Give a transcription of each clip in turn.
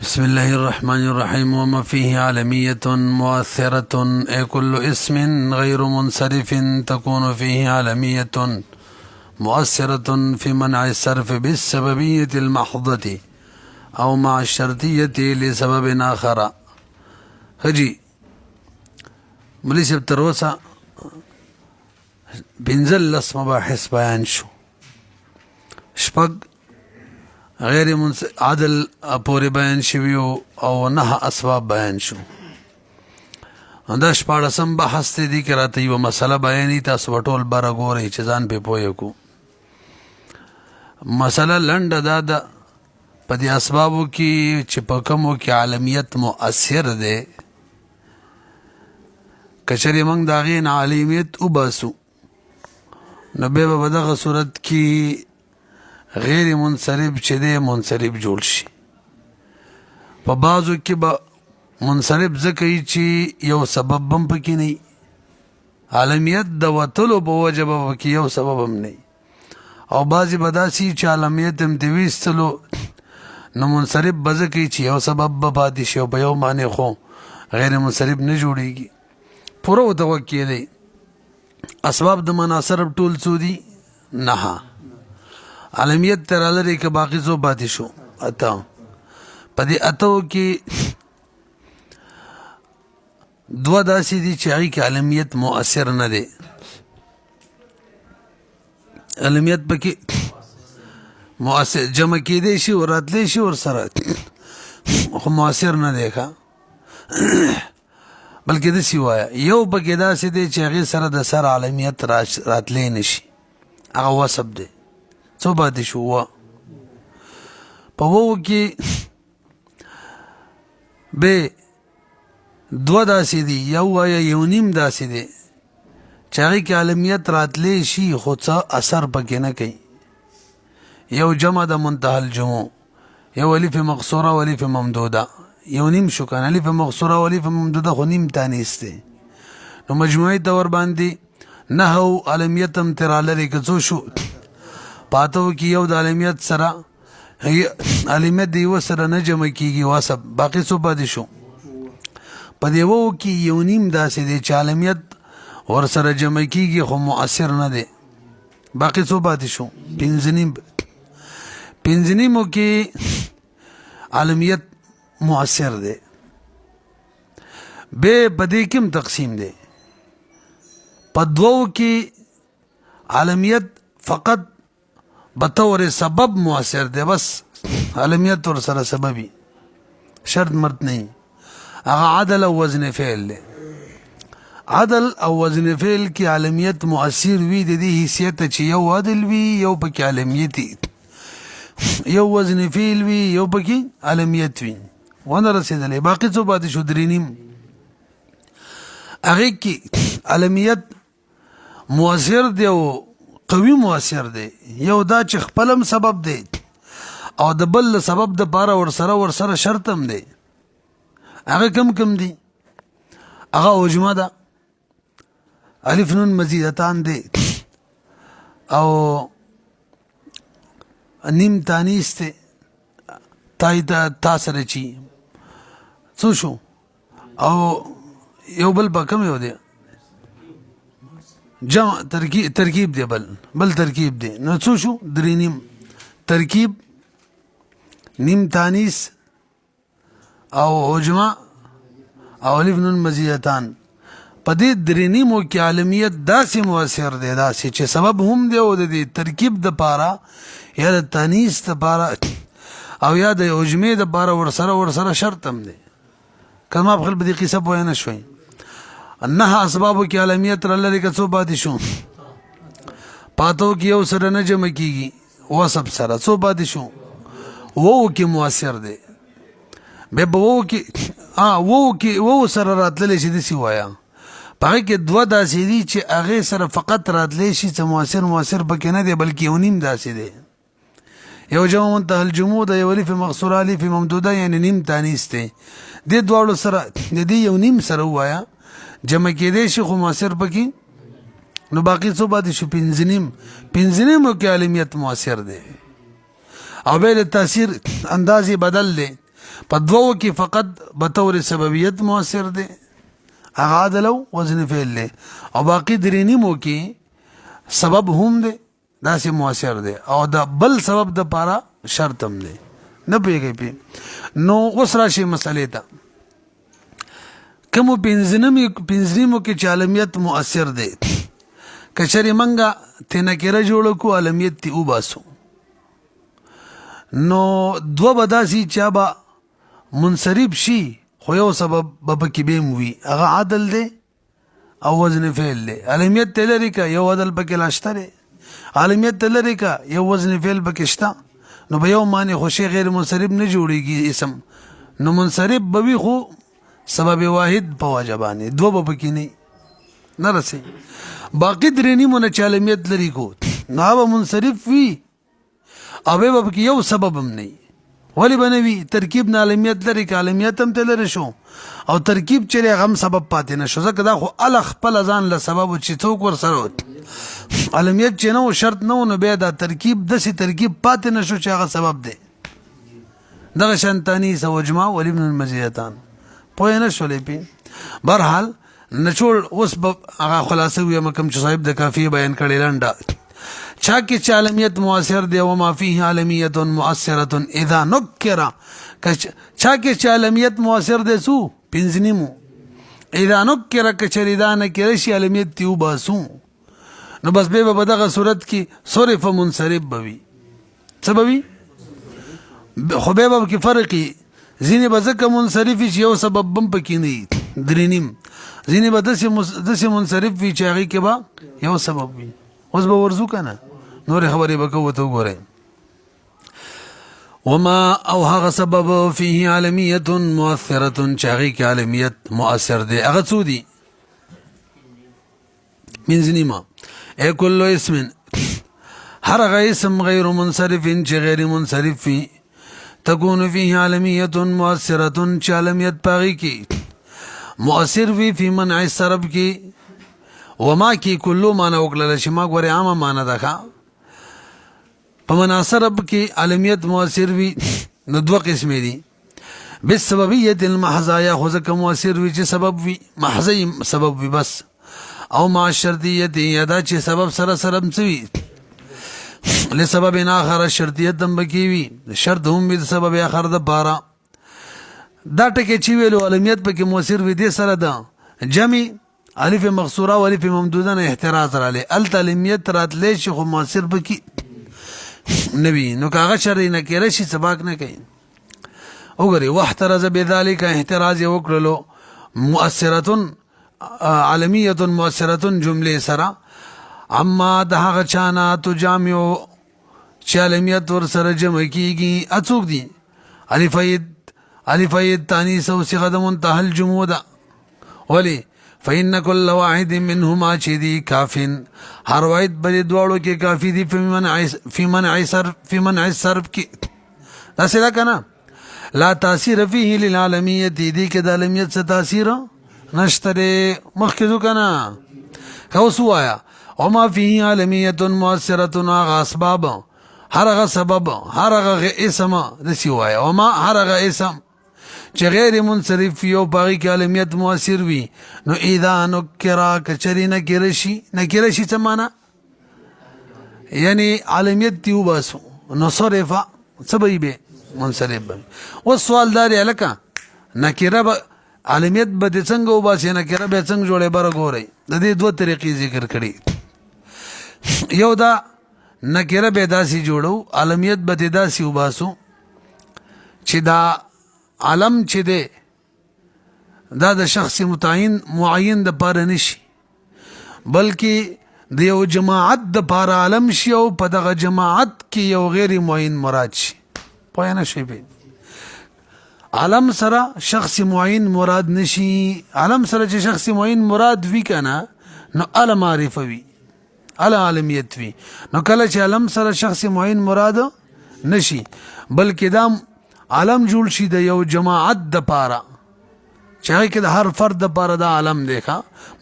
بسم الله الرحمن الرحيم. وما فيه عالمية مؤثرة أي كل اسم غير منصرف تكون فيه عالمية مؤثرة في منع الصرف بالسببية المحضة أو مع الشرطية لسبب آخر. خجي ملي صاحب تر اوسه پنځه لس مباحث بیان شو، شپږ غیر عدل پورې بیان شویو او 9 اسباب بیان شو. دا شپاړسم بحث ته دی که راته یوه مسله بیاني، تاسو به ټول بره ګورئ چې ځان پې پوه کړو. مسله لنډه دا ده په دې اسبابو کې چې په کومو کې عالمیت مؤثر دی، که چېرې موږ د هغې نه عالمیت وباسو نو بیا به په دغه صورت کې غیر منصرف چې دی منصرف جوړ شي. په بعضو کې به منصرف ځکه وي چې یو سبب هم پکې نه وي، عالمیت د وتلو په وجه به پکې یو سبب هم نه وي، او بعضې به داسې وي چې عالمیت هم دې ویستلو نو منصرف به ځکه وي چې یو سبب به پاتې شي او په یو معنی خو غیر منصرف نه جوړېږي. پوره ورته غوږ کېدی. اسباب د مناصرف ټول څو دي؟ 9. عالمیت ته رالرې که باقي څو پاتې شو؟ 8. په دې 8 کې 2 داسې دي چې هغې کې عالمیت مؤثر نه دی، عالمیت پکې مؤثر جمع کېدی شي او راتلی شي ورسره خو مؤثر نه دی ښه. بلکې داسې ووایه یو پکې داسې دی چې هغې سره د سر عالمیت راتلی نه شي، هغه وصب دی. څو پاتې شو؟ 2. په 2 کې به 2 داسې دي، یو وایه یو نیم داسې دی چې هغې کې عالمیت راتلی شي خو څه اثر پکې نه کوي. یو جمع د منتهى الجموع، یو الف مقصوره و الف ممدوده، یو نیم شو کنه. الف مقصوره و الف ممدوده خو نیم تانیس دی، نو مجموعي طور باندې 9 عالمیت هم ترې رالرې که څو شو؟ 5 کې یو د عالمیت سره عالمیت د یوه سره نه جمع کېږي واسب، باقي څو پاتې شو؟ په دې 2 کې یو نیم داسې دی چې عالمیت ورسره جمع کېږي خو مؤثر نه دی، باقي څو پاتې شو؟ 5 نیمو کې عالمیت مؤثر دی. به په دې کې هم تقسیم دی. په 2 کې عالمیت فقط بطور سبب مؤثر دی، بس عالمیت ورسره سببي شرط مرد نه، هغه عدل او وزن فعل دی. عدل او وزن فعل کې عالمیت مؤثر وي د دې حیثیت چې یو عدل وي، یو پکې عالمیت وي، یو وزن فعل وي، یو پکې عالمیت وي. ونه رسېدلی. باقي څو پاتې شو؟ 3 نیم. هغې کې عالمیت مؤثر دی او قوي مؤثر دی. یو دا چې خپل هم سبب دی او د بل سبب دپاره ورسره شرط هم دی. هغه کم دي؟ هغه عجمه ده، الف نون مزیدتان دی، او نیم تانیس دی، تای تا سره چی څو شو؟ او یو بل به کم یو دی جمع ترکیب دی، بل ترکیب دی، نو څو شو؟ 3 نیم. ترکیب، نیم تانیس او عجمه او الف نون مزیدتان. په دې 3 نیمو کې عالمیت داسې مؤثر دی، داسې چې سبب هم دی او د دې ترکیب دپاره یا د تانیس دپاره او یا د عجمې دپاره ورسره شرط هم دی. که ما بخل په دې قصه پوه نه شوئ. 9 اسبابو کې عالمیت رالرې که څو پاتې شو؟ 5 کې یو سره نه جمع کېږي وصب سره، څو پاتې شو؟ 2 کې مؤثر دی. بیا په 2 کې سره راتللی شي، داسې وایه په هغې کې 2 داسې دي چې هغې سره فقط راتلی شي څه مؤثر پکې نه دی، بلکې یو نیم داسې دی. یو جمع منتهى الجموع ده، یو الف مقصوره الف ممدوده، یعنی نیم تانیس دی. دې دواړو سره د دې یو نیم سره ووایه جمع کېدی شي خو مؤثر پکې، نو باقي څو پاتې شو؟ 5 نیم. 5 نیمو کې عالمیت مؤثر دی او بیا د تاثیر انداز بدل دی. په دوو کې فقط بطور سببیت مؤثر دی هغه عدل او وزن فعل دی او باقي درې نیمو کې سبب هم دی داسې مؤثر دی او دا بل سبب د پاره شرط هم دی نه پوهېږئ پې نو اوس راشي مسئلې ته کومو پنځنیمو کې چې علمیت مؤثر دی که چېرې موږ ترې نکره جوړه کړو علمیت ترې وباسو نو دوه به داسې چا به منصرف شي خو یو سبب به پکې بیم وي هغه عدل دی او وزن فعل دی علمیت ته لرې که یو عدل پکې لا شته دی علمیت ته لرې که یو وزن فعل پکې شته نو به یو معنی خو شی غیر منصرف نه جوړېږي اسم نو منصرف به وي خو سبب واحد په وجه باندې دوه به پکې نه رسي باقي درې نیمونه چې علمیت لري کو نو هغه منصرف وي او به پکې یو سبب هم نه ولی بنوي ترکیب نه علمیت لري که علمیت هم ته لري شو او ترکیب چې هغه هم سبب پاتې نه شو ځکه دا خو ال خپل ځان له سبب چې څوک ورسره علمیت چې نه شرط نه نو بیا دا ترکیب داسې ترکیب پاتې نه شو چې هغه سبب دی دغه شان تانیث او اجماع ولی ابن المزیتان پوه نه شولې پې برحال نچوړ اوس به هغه خلاصه ویم کوم چې صاحب د کافیه بیان کړی لنډه چا کې چې علمیت مؤثر دی وما فيه علمیت مؤثره اذا نکر چا کې چې علمیت مؤثر دی سو پنځنیمو اذا نکر کچری دا نکره شي علمیت تیو باسو نو بس به په دغه صورت کې صرف منصرف بوي څه بوي خو به کې فرقي ځینې به ځکه منصرف شي یو سبب بم پکې نه درې نیم ځینې به داسې منصرف وي چې هغې کې به یو سبب وي اوس به ورځو که نه نورې خبرې به کوو ته وګورئ وما او هغه سبب فيه علمیت مؤثره چې هغې کې علمیت مؤثر دی هغه څو دي پنځه نیمه ای کل اسم هر هغه اسم غیر منصرف چې غیر منصرف وي تكون فيه علمیت مؤثره چې علمیت پاغي کې مؤثر وي فی منع الصرف کې وما کې کلو معنی وکړل چې ما ګورې عامه معنی ده په منع صرف کې علمیت مؤثر وي نو دوه قسمې دي بالسببیت المحضه یا خو ځکه مؤثر وي چې سبب وي محضی سبب وي بس او مع الشرطیت یا دا چې سبب سره سره څه وي لسبب آخر شرطیت هم بکی وي شرط هم وي د سبب آخر د پاره دا ټکي چې ویلو علمیت پکې مؤثر وي دې سره ده جمع الف مقصوره او الف ممدوده نه احتراز رالی علمیت راتلی شي خو مؤثر پکې نوی نو کاغه شر نه کېره شي سباق نه کوي وګوري واحترز بذلك احتراز وکړلو مؤثره علمیت مؤثره جمله سره اما دغه چانا تو جامع چې علمیت ور سره جمع کیږي اڅوک دي الفید تانیث او صيغه د منتهى الجمود ولی فإن كل واحد منهما چدي کافن هر واحد بل دوړو کې کافی دي في منع الصرف کې دا څه کنه لا تاثیر فيه للعالمیت دي کې د علمیت څه تاثیر نشته مخکې کنه اوس وایا وما فيه علمیت مؤثره هغه اسباب هرغه سبب هرغه اسم د سی وایا وما هرغه اسم چې غیر منصرف یو باغی کې علمیت مؤثر وي نو اذا نکرا کچری نکره شي څه معنا یعنی علمیت تیو باسو نو صرف سبب به منصرف به او سوال دار الکا نکره علمیت به څنګه وباسي نکره به څنګه جوړه بر غوري د دې دوه طریقې ذکر کړي یو دا نکره به داسي جوړو علمیت به داسي وباسو چې دا علم چې دی دا د شخص معین د پاره نشي بلکې د یو جماعت د پاره علم شي او په دغه جماعت کې یو غیر معین مراد شي پوه نه شي به علم سره شخص معین مراد نشي علم سره چې شخص معین مراد وی کنه نو ال معرفه وی ال علمیت وی نو کله چې علم سره شخص معین مراد نشي بلکې دا علم جوړ شي د یو جماعت د پاره چې هغه کې د هر فرد د پاره د علم دی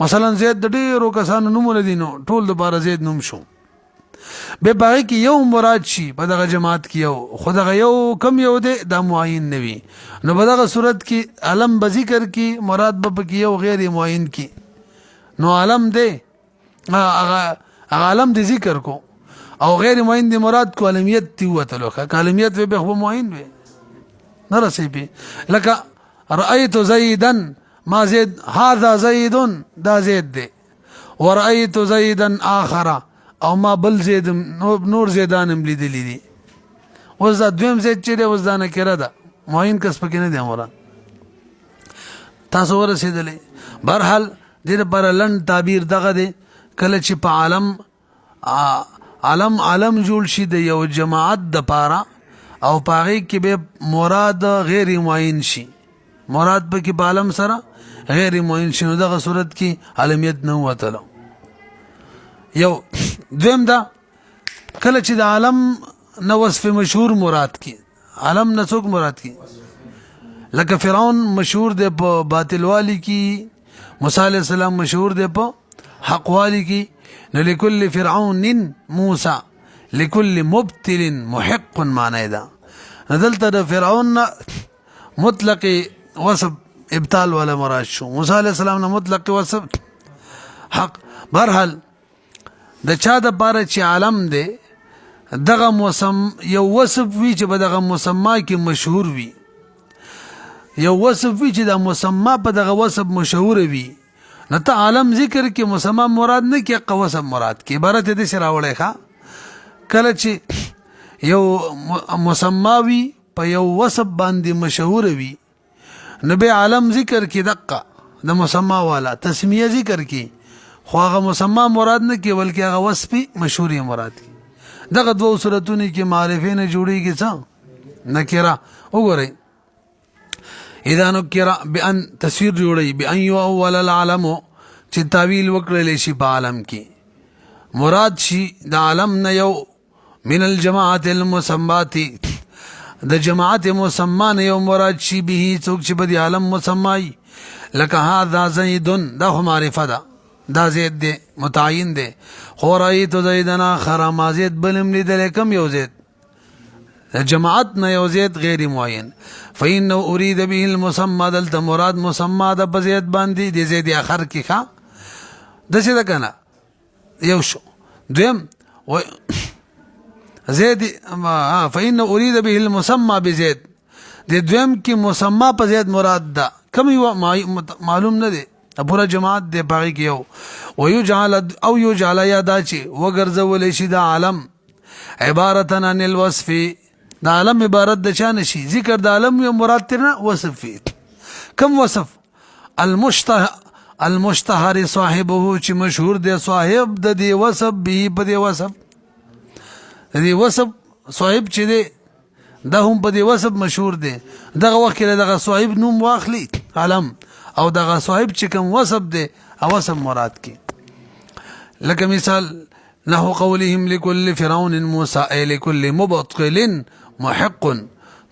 مثلا زید د ډیرو کسانو نومونه دي نو ټول د پاره زید نوم شو به باغی کې یو مراد شي په دغه جماعت کې یو خو دغه یو کم یو دی دا معین نه وي نو په دغه صورت کې علم به ذکر کې مراد به پکې یو غیر معین کې نو علم دی هغه علم دی ذکر کو او غیر معین دی مراد کو علمیت تی وتلو که علمیت به خو معین وي نه رسې به لکه رأيت زيدا ما زید هذا زید دا زید دی ورأيت زيدا آخر او ما بل زید نور زیدانم لیدلی دي اوس دا دویم زید چې دی اوس دا نکره ده معین کس پکې نه دی مراد تاسو ورسېدلې برحال دې لپاره لنډ تعبیر دغه دی کله چې په عالم جوړ شي د یو جماعت د پاره او پاغي کې به مراد غیر معین شي مراد په کې عالم سره غیر معین شي نو دغه صورت کې عالمیت نه وته یو دویم دا کله چې د عالم نو وصف مشهور مراد کې عالم نه څوک مراد کې لکه فرعون مشهور دی په باطل والی کې موسی علیہ السلام مشهور دی په حق والی کې نو لكل فرعون موسی لكل مبتل محق معنی دا دلته د فرعون مطلق وصف ابطال ولا مراد شو موسی علیہ السلام نه مطلق وصف حق برحال د چا د پاره چې عالم دی دغه موسم یو وصف وی چې په دغه مسما کې مشهور وي یو وصف وی چې د مسما په دغه وصف مشهور وي نو ته عالم ذکر کې مسما مراد نه کې قوسم مراد کې عبارت دې سره وړه ښا کله چې یو مسما وی په یو وصف باندې مشهور وي نو به عالم ذکر کې دقه د مسما والا تسمیه ذکر کې خو هغه مسما مراد نه کې بلکې هغه وصف مشهوري مراد کې دغه دوه صورتونه کې معرفه نه جوړيږي څه نکره وګورئ اذا نکره بان تصویر جوړي بان یو اول العالم چې تعویل وکړل شي په عالم کې مراد شي د عالم نه یو من الجماعت المسمات د جماعت مسما نه یو مراد شي به څوک چې په عالم مسمای لکه هذا زید دا معرفه ده دا زید دی متعین دی خو رأيت زیدنا خرا ما زید بلم لیدل کم یو زید جماعت نه یو زید غیر معین فإنه أريد به المسمى دلته مراد مسمى د بزید باندې د زید اخر کې ښا د څه ده کنه یو شو دویم زید فإنه أريد به المسمى بزید د دویم کې مسمى په زید مراد ده کم یو معلوم نه دی پورا جماعت دی باغی کې یو ويجعل او يجعل یادا چې وګرځول شي د عالم عبارتن عن الوصف د عالم عبارت د چا نشي ذکر د عالم یو مراد ترنه وصف فی کم وصف المشتهر صاحبه چې مشهور دی صاحب د دې وصف به په دې وصف د دې وصف صاحب چې دی دا هم په دې وصف مشهور دی دغه وخت کې دغه صاحب نوم واخلي عالم او دغه صاحب چې کوم وصف دی او وصف مراد کی لکه مثال نحو قولهم لكل فرعون موسى اي لكل مبطل محق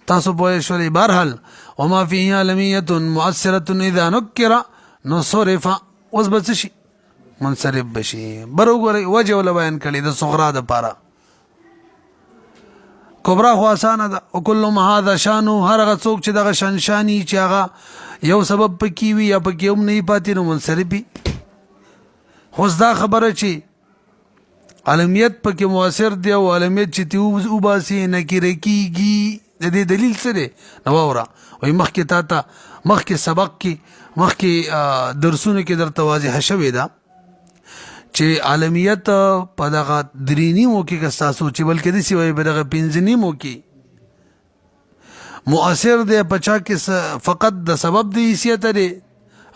تاسو په شوري برحل وما فيه علميه مؤثره اذا نكر نصرف وثبت شي منصرف بشي برغوري وجه ولا بیان کړي د صغرا د پاره کبرا خو اسانه ده او کله ما هذا شانو هر هغه څوک چې دغه شانشانی چې هغه یو سبب پکې وي یا پکې هم نه پاتې نو منصرفي خو دا خبره چې علمیت پکې مؤثر دی او علمیت چې تی او باسي نکره کیږي د دې دلیل څه دی نو اورا وای مخکې تا مخکې سبق کې مخکې درسونه کې درته واضح شوی دا چې عالمیت په دغه درینیمو کې تاسو چې بلکې د سی وای په دغه پنځنیمو کې مؤثر دی پچا کې فقط د سبب دی حیثیت دی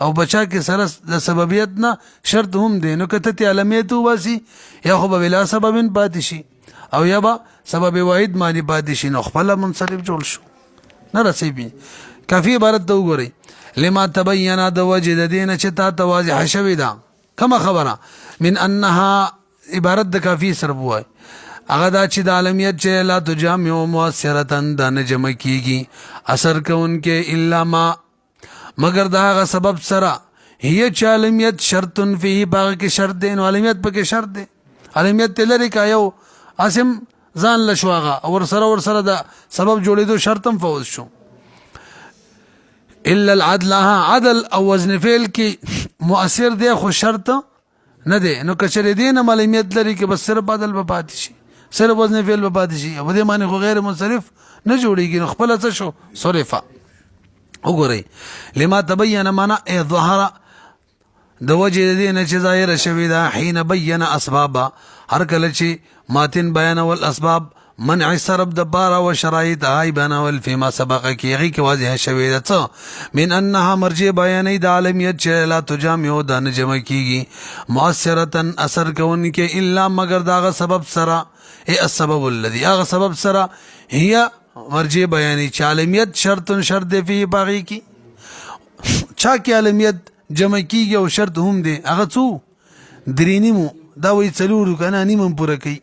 او بچا کې سره د سببیت نه شرط هم دی نو کته ته عالمیت واسي یا خو بلا سبب پاتې شي او یا با سبب واحد معنی پاتې شي نو خپل منصرف جوړ شو نه رسېږي کافی عبارت ته وګورئ لما تبین د وجه د دین چې تا توازح شوی دا کما خبره من انها عبارت د کافی سره وای هغه دا چې د عالمیت چې لا تجامع مؤثرتن د نجم کیږي اثر کوونکې الا ما مگر دا هغه سبب سره هي چې عالمیت شرط فيه باغ کې شرط دی نو عالمیت پکې شرط دی عالمیت لري کا یو اسم ځان له شو هغه ورسره د سبب جوړېدو شرط هم فوز شو. الا العدل عدل او وزن فعل کې مؤثر دی خو شرط نه دی. نو کچره دی نه معلومیت لري کې بس صرف عدل به پاتې شي صرف وزن فعل به پاتې شي او دې معنی خو غیر منصرف نه جوړیږي. نو خپل څه شو صرفه. وګورئ لما تبين معنا ظهر د وجه دې نه چې ظاهر شوی دا حين بين اسباب هر کله چې ماتن بیان ول اسباب منع سرب د بارا و شرایط هاي بناول فيما سبق کیږي کې واضح شوی ده څه من انها مرجع بیانې د عالمیت چې لا تجامع د نه جمع کیږي مؤثرتن اثر کون کې الا مگر داغه سبب سره ای السبب الذي هغه سبب سره هي مرجع بیانې چې عالمیت شرط دی فی باغی کی چا کې عالمیت جمع کیږي او شرط هم دی هغه څو درینیمو دا وی څلورو کنه نیمم پوره کوي.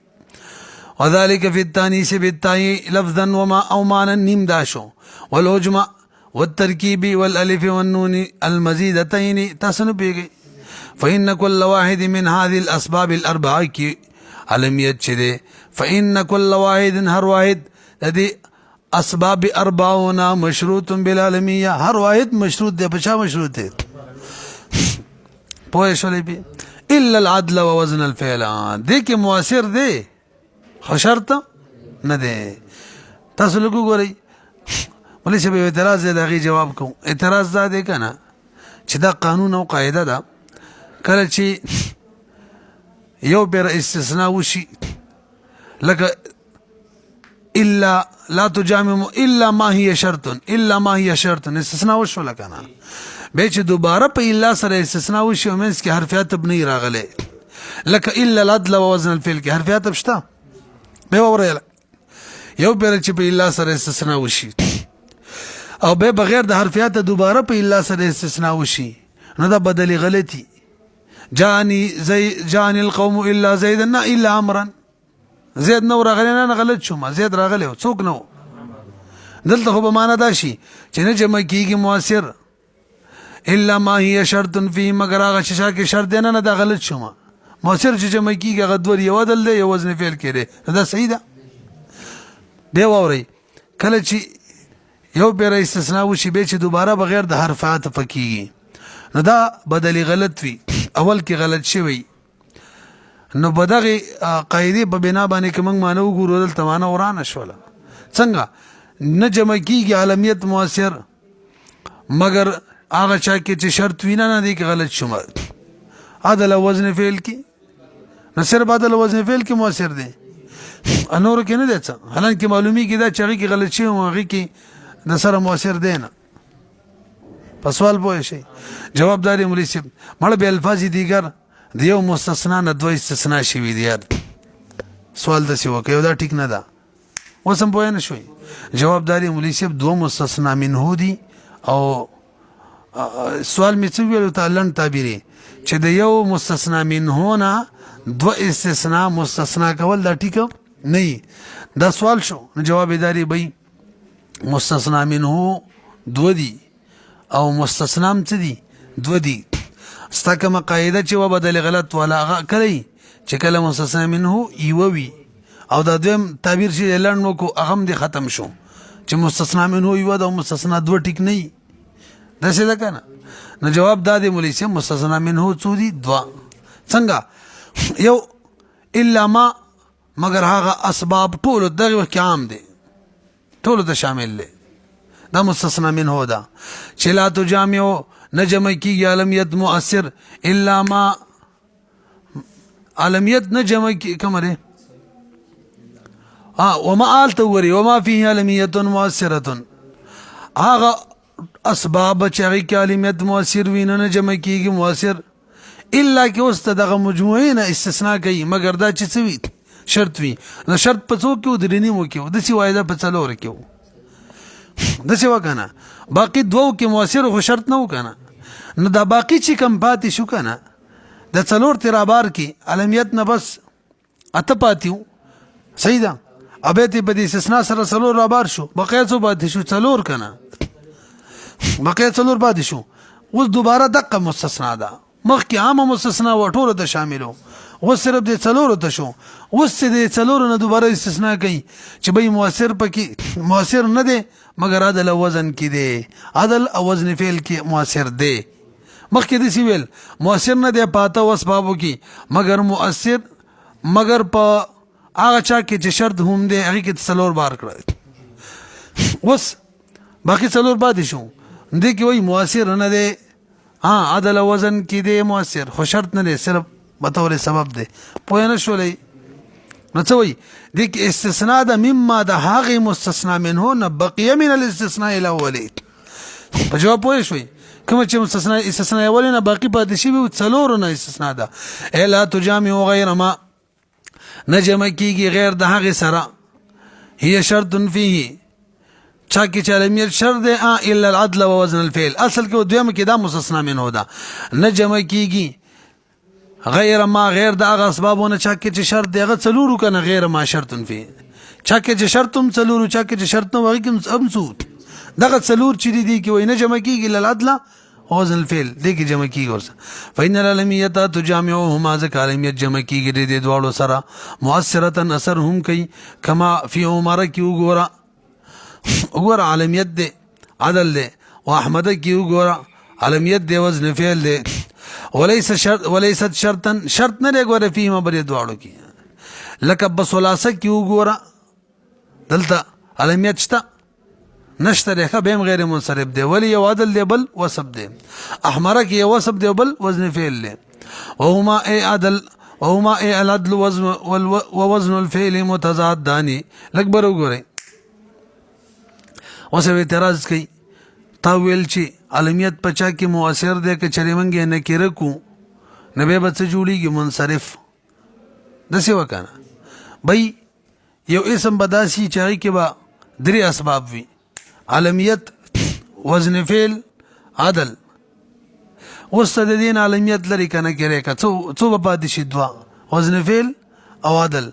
وذلك في التانيث بالتاء لفظا وما او معنى نيم داشو والهجمة والتركيب والالف والنون المزيدتين تسن بيغي فإن كل واحد من هذه الأسباب الأربعة كي علميت شده فإن كل واحد هر واحد الذي أسباب أربعون مشروط بالعالمية هر واحد مشروط ده بشا مشروط ده پوه شولې بي الا العدل ووزن الفعل دې کې مؤثر دی خو شرط نه دی. تاسو لږ وګورئ ولې چې به اعتراض دی دغه جواب کوم. اعتراض دا دی کنه چې دا قانون او قاعده ده کله چې یو بیر استثناء وشي لکه الا لا تجامع الا ما هي شرط الا ما هي شرط استثناء وشو لکنه به چې دوباره په الا سره استثناء وشي ومنس کې حرفیات ابني راغله لکه الا العدل ووزن الفعل کې حرفیات بشتا به وره یو بیر چې په الا سره استثناء وشي او به بغیر د حرفیات دوباره په الا سره استثناء وشي نو دا بدلی غلطي جاني القوم الا زيدا الا امرا زید نو راغلی نه غلط شوم زید راغلی څوک نو دلته خو به معنا دا شي چې نه جمع کیږي مؤثر الا ما هي شرط فيه مگر هغه ششا کې شرط نه نه دا غلط شوم مؤثر چې جمع کیږي هغه دوه یو بدل دی یو وزن فعل کړي دا صحیح ده. دی ووري کله چې یو بیر استثناء وشي به چې دوباره بغیر د حرفات فکیږي نو دا بدلی غلط وي اول کې غلط شوی نو بدغه قاعده په بنا باندې کوم مانو ګورول تمانه ورانه شول څنګه نه جمع کیږي عالمیت مؤثر مگر هغه چا کې چې شرط وینا نه دی کې غلط شوم عدل وزن فعل کې نصر بدل وزن فعل کې مؤثر دی انور کې نه دی څه حالانکه معلومی کې دا چې کې غلط شي او هغه کې د سره مؤثر دی نه په سوال پوه شي جوابداري مولوی صاحب مړ به الفاظ دیگر دیو مستثنا نه دوه استثناء شي وی دی سوال د سی وکيو دا ټیک نه ده وسم پوه نه شوي جوابداري مولوی صاحب دوه مستثنا منه دي او سوال می څه ویلو تعالی تعبیری چې د یو مستثنا منه نه دوه استثناء مستثنا کول دا ټیک نه دا سوال شو نو جوابداري به مستثنا منه دو دي او مستثنام څه دي دو دي استکه قاعده چې و بدل غلط ولا کړی چې کله مستثنا منه ایووي او دا دویم تعبیر چې اعلان وکړو هغه دې ختم شو چې مستثنا منه ایو دا مستثنا دو ټیک نه دا څه ده کنه نو جواب دا دی مولوی صاحب مستثنا منه څو دي دوا څنګه یو الا ما مگر هغه اسباب ټول دغه کې عام دي ټول ته شامل دي دا مستثنا منه دا چې لا تجامع نجمع کی عالمیت مؤثر الا ما عالمیت نجمع کی کمره وما آل توري وما فيه عالمیت مؤثرة هغه اسباب چې هغه کې عالمیت مؤثر وینه نجمع کیږي مؤثر الا کې اوس دغه مجموعین استثناء کوي مگر دا چې څه وي شرط وي نو شرط په څو کې درنی مو کې د سی وایده په څلور کې د سی وکنه باقي دوه کې مؤثر خو شرط نه وکنه نو دا باقي چې کم پاتې شو کنه د څلور ترابار کې عالمیت نه بس اته پاتیو صحیح ده ابه ته په دې استثناء سره څلور رابار شو بقیا څو پاتې شو څلور کنه بقیا څلور پاتې شو اوس دوباره دقه مستثنا ده مخکې عامه مستثنا و ټول د شاملو اوس صرف د څلورو ته شو. اوس د څلورو نه دوباره استثناء کوي چې بھئی مؤثر پکې مؤثر نه دی مگر عدل او وزن کې دی. عدل او وزن فعل کې مؤثر دی. مخکې داسې ویل مؤثر نه دی په اتو اسبابو کې مگر مؤثر مگر په هغه چا کې چې شرط هم دی هغې کې څلور بار کړه. اوس باقي څلور پاتې شو. دې کې وایي مؤثر نه دی عدل او وزن کې دی مؤثر خو شرط نه دی صرف بطور سبب دی. پوه نه شولئ نو څه وایي دې کې استثناء ده مما د هغې مستثنا منه نه بقیه من الاستثناء الاولي. په جواب پوه شوئ کومه چې استثناء اولي نه باقي پاتې شوي څلورو نه استثناء ده. ای لا تجامع غیر ما نه جمع کېږي غیر د هغې سره هي شرط فيه چا کې چې علمیت شرط دی الا العدل و وزن الفعل. اصل کې دویمه کې دا مستثنا منه ده نه جمع کېږي غیر ما غیر د هغه اسبابونه چا کې چې شرط دی هغه څلورو که نه غیر ما شرط فيه چا کې چې شرط هم څلورو چا کې چې شرط نه هغې کې هم څو دغه څلور چې دي کې وایي نه جمع کېږي الا العدل و وزن الفعل دې کې جمع کېږي ورسره. فإن العلمیت تجامعهما ځکه علمیت جمع کېږي دې دواړو سره مؤثرة اثر هم کوي کما فی عمره کې وګوره عالمیت دی عدل دی و احمد کی وګوره عالمیت دی وزن فعل دی وليست شرطا شرط نه دی ګوره فيما بر دواړو کې لکه بسلاسه کی وګوره دلته عالمیت شته نشته دی ښه بهم غیر منصرف دی ولی یو عدل دی بل وصف دی. احمره کې یو وصف دی بل وزن فعل دی وهما ای عدل وهما ای العدل ووزن الفعل متضادان لکه بر وګورئ. اوس اعتراض کوي تا ویل چې علمیت په چا کې مؤثر دی که چرې موږ یې نکره کو نه بیا به څه جوړېږي منصرف داسې وکنه بھئی یو اسم به داسې چې هغې کې به درې اسباب وي علمیت وزن فعل عدل. اوس ته د دې نه علمیت لرې که نکرې که څو به پاتې شي دوه وزن فعل او عدل.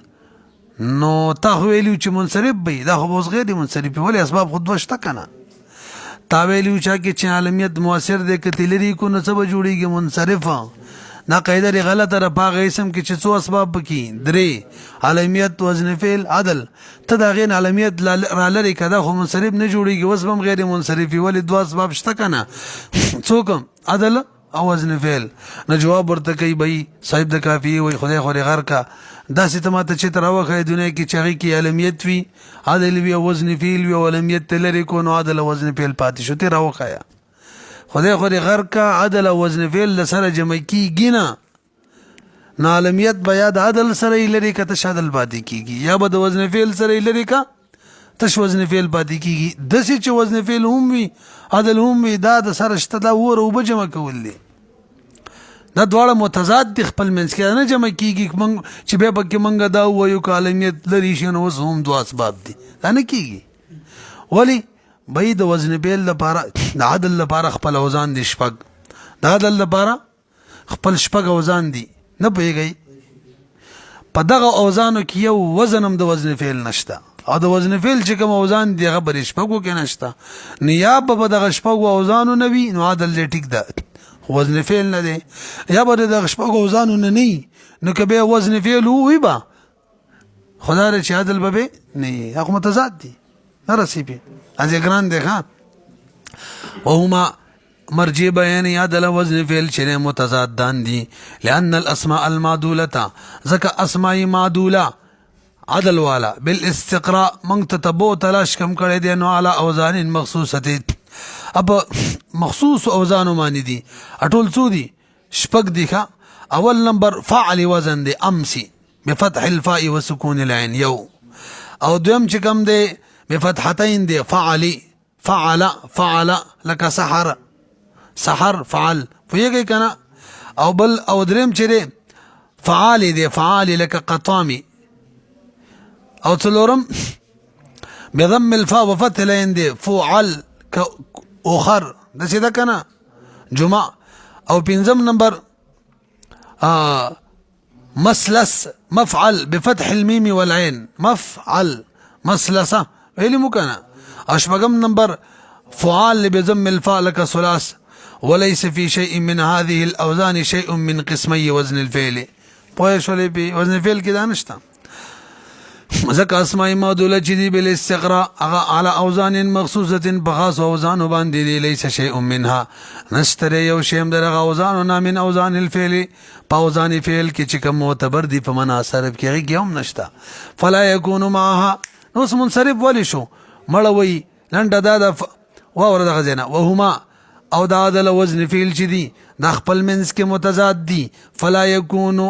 نو تا خو ویلیو چې منصرف بی دا خو اوس غیر منصرف ولی اسباب خود دوه شته که نه. تا ویلیو چا کې چې عالمیت مؤثر دی که تلري کو نو څه به جوړېږي منصرف. دا قاعده لري غلطه ده په هغه اسم کې چې څو اسباب پکې درې عالمیت وزن فعل عدل ته د هغې نه عالمیت را لرې که دا خو منصرف نه جوړېږي اوس به هم غیر منصرف وي ولې دوه اسباب شته که نه څوک عدل او وزن فعل. نو جواب ورته کوي بھئی صاحب د کافیې وایي خدای خورې غر کا داسې ته ماته چې ته راوښیې دنیا کې چې هغې کې علمیت وي عدل وي او وزن فعل وي او علمیت ته لرې کو نو عدل او وزن فعل پاتې شو ته راوښیه خدای خورې غر کا عدل او وزن فعل له سره جمع کېږي نه نو علمیت به یا د عدل سره یې لرې که تش عدل پاتې کېږي یا به د وزن فعل سره یې لرې که تش وزن فعل پاتې کېږي. داسې چې وزن فعل هم وي عدل هم وي دا د سره شته دا اور اوبه جمع کول دي دا دواړه متضاد دي خپل منځ کې نه جمع کېږي چې بیا پکې موږ دا ووایو که عالمیت لرې شي نو اوس هم دوه اسباب دي دا نه کېږي. ولې بھئی د وزن فعل لپاره د عدل لپاره خپل اوزان دي شپږ د عدل لپاره خپل شپږ اوزان دي نه پوهېږئ په دغه اوزانو کې یو وزن هم د وزن فعل نشته او د وزن فعل چې کوم اوزان دي هغه به شپږو کې نشته نو یا به په دغه شپږو اوزانو نه وي نو عدل دی ټیک ده وزن فعل نه دی یا به د شپږو اوزانو نه نه نو که بیا وزن فعل وي به خدا را چې عدل به نه وي هغه متضاد دي نه رسیبي از ګران دی ښه وهما مرجع بیان عدل وزن فعل چې متضادان دي لأن الاسماء المعدولة ځکه اسماء معدوله عدل والا بالاستقراء منگ تتبو تلاش کم کرے دی نو علا اوزان مخصوصتی اب مخصوص اوزانو مانی دی اٹول سو دی شپک دیکھا اول نمبر فعل وزن دی امسی بفتح الفاء وسکون العين یو او دویم چکم دی بفتحتین دی فعلی فعل لکا سحر سحر فعل فیگئی کنا او بل او دریم چرے فعالی دی فعالی لکا قطامی او څلورم بضم الفاء وفتح العين دي فعل كأخر ده سيدا كنا جمع او بينزم نمبر مسلس مفعل بفتح الميم والعين مفعل مسلسة ويلي مو كنا اشبقم نمبر فعال بضم الفاء لك ثلاث وليس في شيء من هذه الأوزان شيء من قسمي وزن الفعل پوه شولې په وزن فعل کې دا نشته ځکه اسماء معدوله چې دي بل استقراء هغه على اوزان مخصوصه بخاص اوزان باندې دي ليس شيء منها نشتره یو شی هم دغه اوزان نه من اوزان الفعل په اوزان فعل کې چې کوم معتبر دي په معنا صرف کې هم نشته فلا يكون معها نو منصرف ولې شو مړوي لنډه دا واور دغه ځنه وهما او دا عدل وزن فعل چې دي دا خپل منځ کې متضاد دي فلا يكون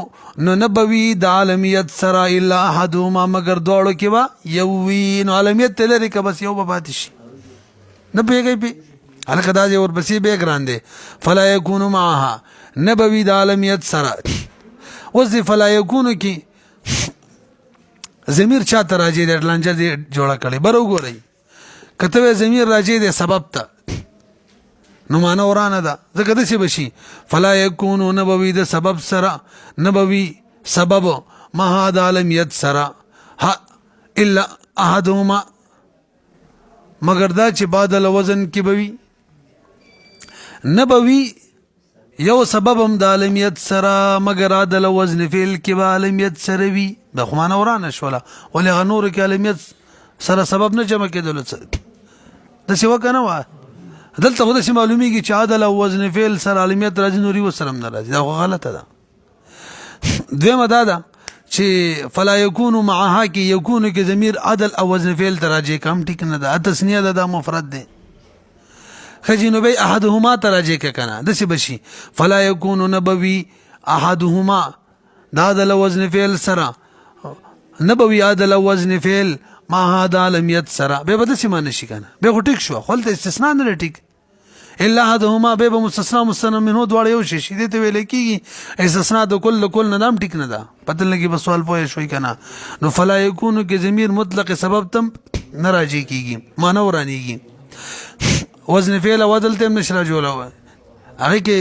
نو نبوي د عالمیت سره الا احدهما مگر دوړو کې وا یووی نو عالمیت لري که بس یو به پاتې شي نه پیږي پی هلکه دا ور بسې به ګران دي فلا يكون معها نبوي د عالمیت سره اوس فلا يكون کې ضمیر چا ته راځي د لنجر دی جوړه کړي بر وګورئ کته ضمیر راځي د سبب ته نو معنا ورانه ده ځکه داسې بشي فلا يكون نبوي د سبب سره نبوي سبب ما د عالمیت سره الا احدهما مگر دا چې بعد الوزن کې بوي نبوي یو سبب هم د عالمیت سره مگر عدل وزن فعل کې به عالمیت سره وي د خو معنا ورانه شوله ولې هغه نور کې عالمیت سره سبب نه جمع کېدل داسې وکه نه وه دلته خو داسې معلومیږي چې عدل او وزن فعل سره عالمیت راځي نوري وسره هم نه راځي دا خو غلطه ده دویمه دا ده چې فلا يكون معها کې يكون کې ضمیر عدل او وزن فعل ته راځي کم ټیک نه ده تسنیه ده دا مفرد ده خجینوبی احدهما ته راځي که کنه داسې بشي فلا يكون نبوي احدهما دا عدل وزن فعل سره نبوي عدل وزن فعل ما هذا عالمیت سره به بده سیمه نشي کنه به ټیک شو خپل استثناء نه ټیک الا هذهما به مستثنا مستثنا منه دواړه یو شي دې ته ویل کیږي استثناء د کل نظام ټیک نه ده پته لګي بس سوال پوهه شوي کنه نو فلا يكون کې ضمیر مطلق سبب تم ناراضي کیږي معنا ورانيږي وزن فعل او عدل تم نشرا جوړه هغه کې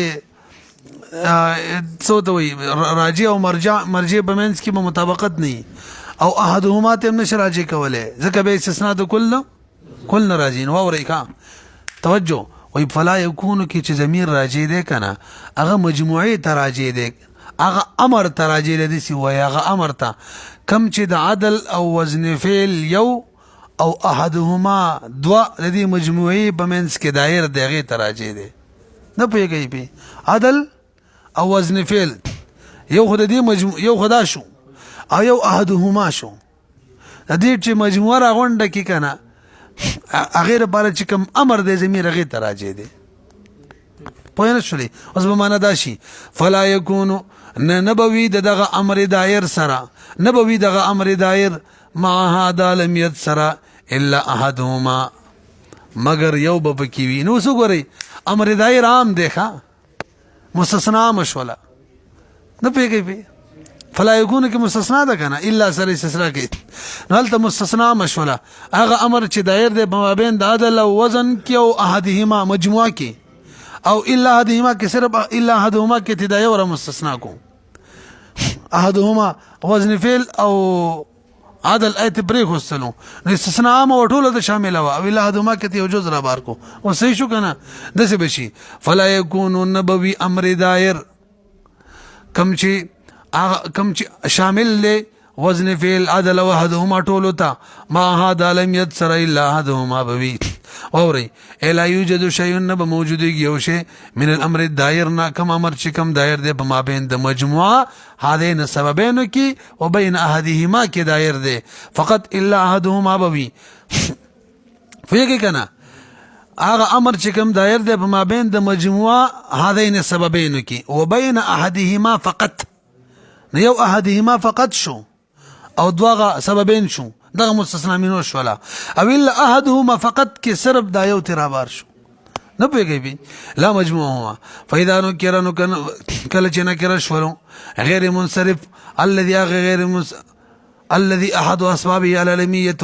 څه ته وي راجي او مرجع بمنس کې مطابقت نه او احدهما تم نشر راځي کوله ځکه به استثناء د کل ناراضي نو اوري کا توجه وي فلا يكون کی چې ضمیر راځي ده کنه هغه مجموعي تراجي ده هغه امر تراجي ده سی وي هغه امر ته کم چې د عدل او وزن فعل یو او احدهما دوا د دې مجموعي بمنس کې دایر دغه تراجي ده نه پیږي په عدل او وزن فعل یو خدای دې مجموع یو خدا شو او یو احدهما شو د دې چې مجموعه راغونډه کی کنه غیر بار چې کوم امر د ضمیر غیر تراجه دي پوه نه شولې اوس به معنا داشي فلا يكون نبوي دغه امر دایر سره نبوي دغه امر دایر ما هذا لم يتسرا الا احدهما مگر یو به پکې وي نو وګورئ امر دایر عام دی ښا مستثنا مشوله نه پیږي فلا يكون کې مستثنا ده کنه الا سره استثناء کې نو هلته مستثنا مشوله هغه امر چې دایر دی په مابین د عدل او وزن کې او احدهما مجموعه کې او الا احدهما کې صرف الا احدهما کې ابتدائي او مستثنا کو احدهما وزن فعل او عدل ایت بریک وسلو نو استثناء عام او ټول د شامل او الا احدهما کې یو جز را بار کو او صحیح شو کنه دسه بشي فلا يكون نبوي امر دایر کم چې شامل له وزن فعل عدل وحدهما ټولتا ما هذا لم يتسر الا احدهما بوي اوري الا يوجد شيء نب موجودي یو شی من الامر الدائر نا کم امر چې کم دایر دی په مابین د مجموعه هذين سببين کی وبين احدهما کی دایر دی فقط الا احدهما بوي فیږي کنه هغه امر چې کم دایر دی په مابین د مجموعه هذين سببين کی وبين احدهما فقط یو احدهما فقط شو او دواغه سببین شو دغه مستثنا منو شولا او الا احدهما فقط کې صرف دا یو ترابار شو نه پیږي لا مجموعهما فاذا نكر کله چې نکره شولو غیر منصرف الذي احد اسبابه العالميه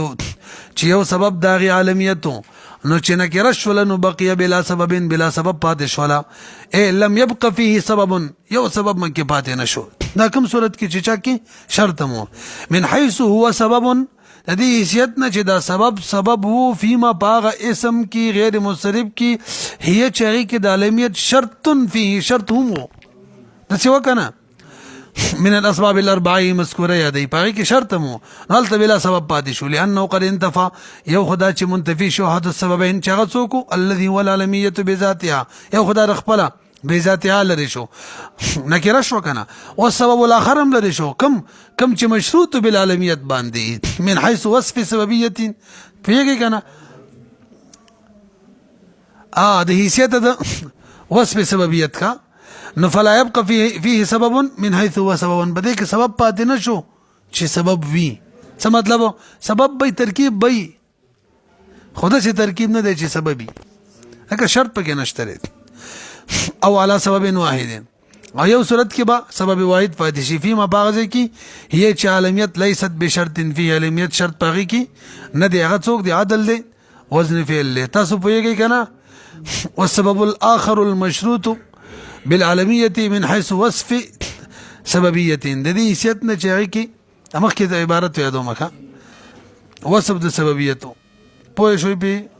چې یو سبب داغي عالمیتو نو چې نکره شول نو بقيه بلا سبب پاتې شولا اے لم يبقى فيه سبب یو سبب من کې پاتې نشو دا کوم صورت کې چې چا کې شرط مو من حيث هو سبب د دې حیثیت نه چې دا سبب وو فيما باغ اسم کې غیر منصرف کې هي چې کې د عالمیت شرط فيه شرط هم د څه وکنه من الاسباب الاربعه مذکوره یادی پای کې شرط مو هلته بلا سبب پاتې شو لانه قد انتفى یو خدا چې منتفی شو حد السببين چې هغه څوک الذي والعالميه بذاتها یو خدا خپل بذاتها لري شو نکره شو کنه او سبب الاخر هم لري شو کم چې مشروط بالعالمیت باندې من حيث وصف سببيه پیږي کنه د حیثیت د وصف سببیت کا نو فلا يبقى فيه سبب من حيث هو سبب بده کې سبب پاتې نه شو چې سبب وي څه مطلب سبب به ترکیب به خدا چې ترکیب نه دی چې سبب وي هغه شرط پکې نشته او على سبب واحد او یو صورت کې با سبب واحد پاتې شي فيما باغذ کې هي چې عالمیت ليست بشرط فيه عالمیت شرط پغې کې نه دی هغه څوک دی عدل دی وزن فعل له تاسو پوهیږئ کنه والسبب الاخر المشروط بالعالميه من حيث وصف سببيه د دې حیثیت نه چې کې امخ کې د عبارت یادو مخه وصف د سببیت پوه شوي په